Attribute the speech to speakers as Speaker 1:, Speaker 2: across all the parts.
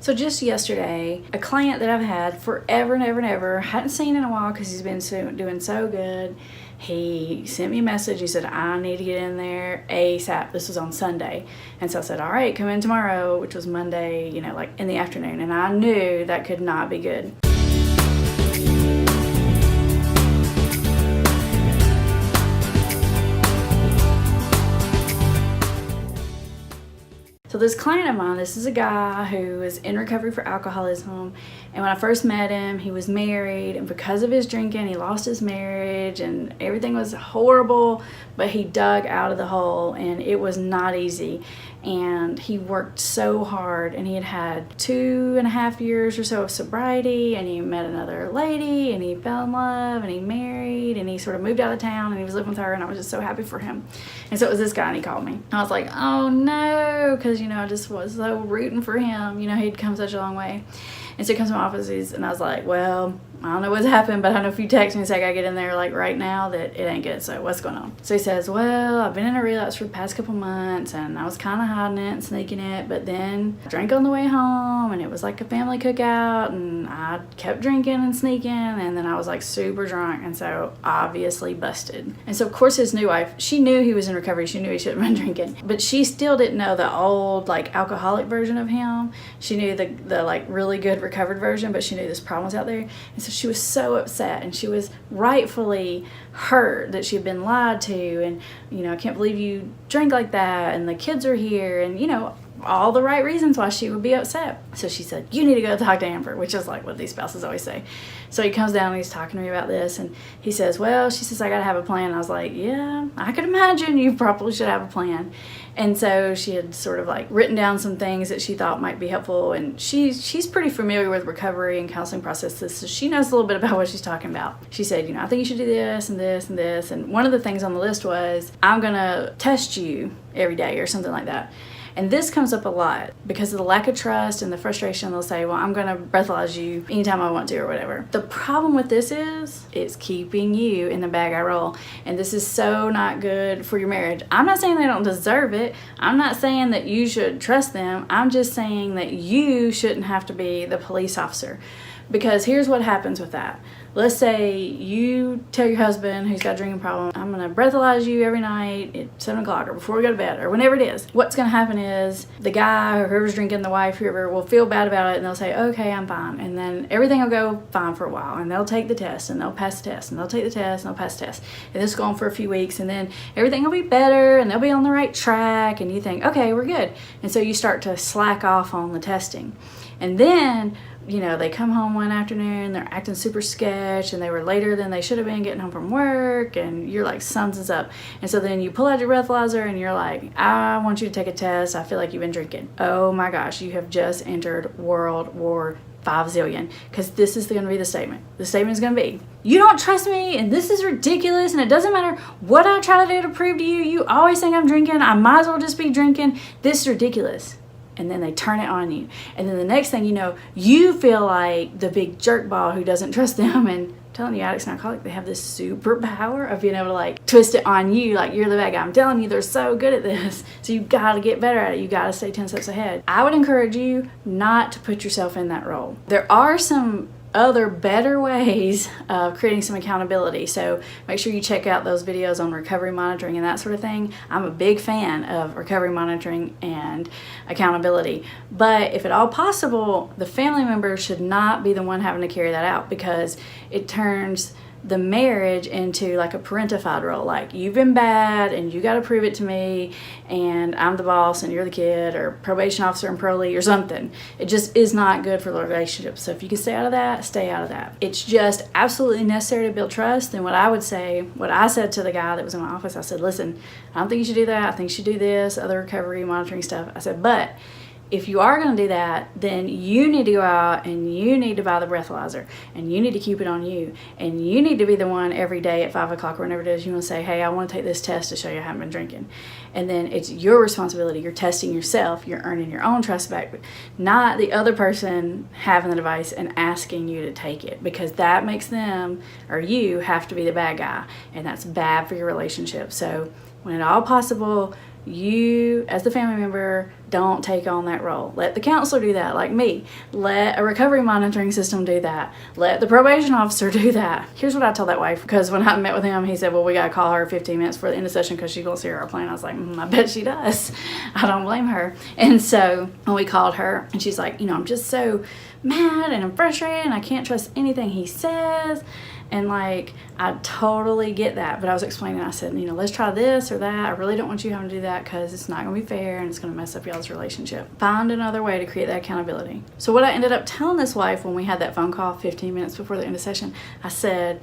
Speaker 1: So just yesterday, a client that I've had forever and ever and ever, hadn't seen in a while because he's been doing so good. He sent me a message. He said, I need to get in there ASAP. This was on Sunday. And so I said, all right, come in tomorrow, which was Monday, like in the afternoon. And I knew that could not be good. So this client of mine, this is a guy who is in recovery for alcoholism, and when I first met him, he was married, and because of his drinking, he lost his marriage, and everything was horrible, but he dug out of the hole, and it was not easy, and he worked so hard, and he had 2.5 years or so of sobriety, and he met another lady, and he fell in love, and he married, and he sort of moved out of town, and he was living with her, and I was just so happy for him. And so it was this guy, and he called me. I was like, oh no, because I just was so rooting for him. He'd come such a long way. And so he comes to my office, and I was like, well, I don't know what's happened, but I know if you text me and say I gotta get in there like right now, that it ain't good. So what's going on? So he says, well, I've been in a relapse for the past couple months, and I was kind of hiding it and sneaking it, but then I drank on the way home, and it was like a family cookout, and I kept drinking and sneaking, and then I was like super drunk, and so obviously busted. And so of course his new wife, she knew he was in recovery, she knew he shouldn't have been drinking, but she still didn't know the old like alcoholic version of him. She knew the like really good recovered version, but she knew this problem was out there. And so she was so upset, and she was rightfully hurt that she had been lied to, and I can't believe you drank like that, and the kids are here, and all the right reasons why she would be upset. So she said, you need to go talk to Amber, which is like what these spouses always say. So he comes down and he's talking to me about this, and he says, well, she says, I gotta have a plan. And I was like, yeah, I could imagine you probably should have a plan. And so she had sort of like written down some things that she thought might be helpful, and she's pretty familiar with recovery and counseling processes, so she knows a little bit about what she's talking about. She said, I think you should do this and this and this, and one of the things on the list was, I'm gonna test you every day or something like that. And this comes up a lot because of the lack of trust and the frustration. They'll say, well, I'm going to breathalyze you anytime I want to or whatever. The problem with this is it's keeping you in the bad guy role. And this is so not good for your marriage. I'm not saying they don't deserve it. I'm not saying that you should trust them. I'm just saying that you shouldn't have to be the police officer. Because here's what happens with that. Let's say you tell your husband who's got a drinking problem, I'm going to breathalyze you every night at 7 o'clock or before we go to bed or whenever it is. What's going to happen is the guy or whoever's drinking, the wife, whoever, will feel bad about it, and they'll say, okay, I'm fine. And then everything will go fine for a while, and they'll take the test, and they'll pass the test, and they'll take the test, and they'll pass the test. And this will go on for a few weeks, and then everything will be better, and they'll be on the right track, and you think, okay, we're good. And so you start to slack off on the testing. And then they come home one afternoon, they're acting super sketch, and they were later than they should have been getting home from work, and you're like, something's up. And so then you pull out your breathalyzer, and you're like, I want you to take a test. I feel like you've been drinking. Oh my gosh, you have just entered World War 5 zillion, because this is going to be the statement. The statement is going to be, you don't trust me, and this is ridiculous, and it doesn't matter what I try to do to prove to you. You always think I'm drinking. I might as well just be drinking. This is ridiculous. And then they turn it on you. And then the next thing you know, you feel like the big jerkball who doesn't trust them. And I'm telling you, addicts and alcoholics, they have this superpower of being able to like twist it on you like you're the bad guy. I'm telling you, they're so good at this. So you gotta get better at it. You gotta stay 10 steps ahead. I would encourage you not to put yourself in that role. There are some other better ways of creating some accountability, so make sure you check out those videos on recovery monitoring and that sort of thing. I'm a big fan of recovery monitoring and accountability, but if at all possible, the family member should not be the one having to carry that out, because it turns the marriage into like a parentified role, like you've been bad and you got to prove it to me, and I'm the boss and you're the kid, or probation officer and parolee or something. It just is not good for the relationship. So if you can stay out of that, stay out of that. It's just absolutely necessary to build trust. And what I said to the guy that was in my office, I said, listen, I don't think you should do that. I think you should do this other recovery monitoring stuff. I said, but if you are going to do that, then you need to go out and you need to buy the breathalyzer, and you need to keep it on you, and you need to be the one every day at 5 o'clock or whenever it is you want to say, hey, I want to take this test to show you I haven't been drinking. And then it's your responsibility. You're testing yourself. You're earning your own trust back, not the other person having the device and asking you to take it, because that makes them or you have to be the bad guy, and that's bad for your relationship. So when at all possible, You, as the family member, don't take on that role. Let the counselor do that, like me. Let a recovery monitoring system do that. Let the probation officer do that. Here's what I told that wife, because when I met with him, he said, well, we got to call her 15 minutes before the end of session because she's going to see her plan. I was like, I bet she does. I don't blame her. And so when we called her, and she's like, I'm just so mad and I'm frustrated and I can't trust anything he says. And like, I totally get that. But I was explaining, I said, let's try this or that. I really don't want you having to do that because it's not going to be fair and it's going to mess up y'all's relationship. Find another way to create that accountability. So what I ended up telling this wife when we had that phone call 15 minutes before the end of session, I said,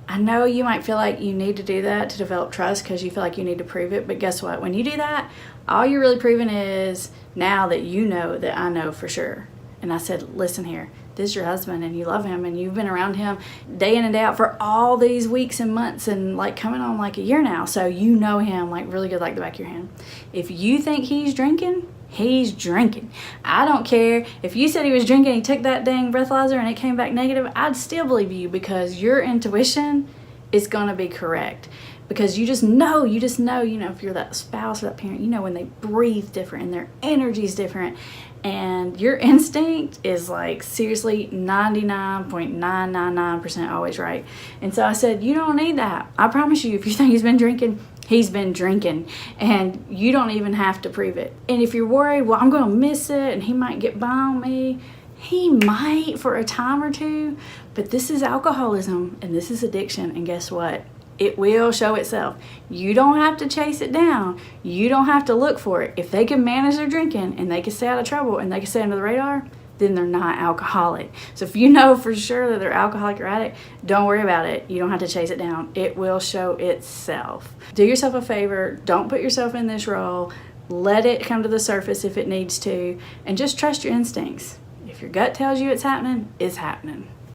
Speaker 1: I know you might feel like you need to do that to develop trust because you feel like you need to prove it. But guess what? When you do that, all you're really proving is now that you know that I know for sure. And I said, listen here, this is your husband and you love him and you've been around him day in and day out for all these weeks and months and like coming on like a year now. So you know him like really good, like the back of your hand. If you think he's drinking, he's drinking. I don't care. If you said he was drinking, he took that dang breathalyzer and it came back negative, I'd still believe you because your intuition is going to be correct. Because you just know, if you're that spouse or that parent, when they breathe different and their energy's different and your instinct is like seriously 99.999% always right. And so I said, you don't need that. I promise you, if you think he's been drinking and you don't even have to prove it. And if you're worried, well, I'm going to miss it and he might get by on me. He might for a time or two, but this is alcoholism and this is addiction. And guess what? It will show itself. You don't have to chase it down. You don't have to look for it. If they can manage their drinking and they can stay out of trouble and they can stay under the radar, then they're not alcoholic. So if you know for sure that they're alcoholic or addict, don't worry about it. You don't have to chase it down. It will show itself. Do yourself a favor. Don't put yourself in this role. Let it come to the surface if it needs to. And just trust your instincts. If your gut tells you it's happening, it's happening.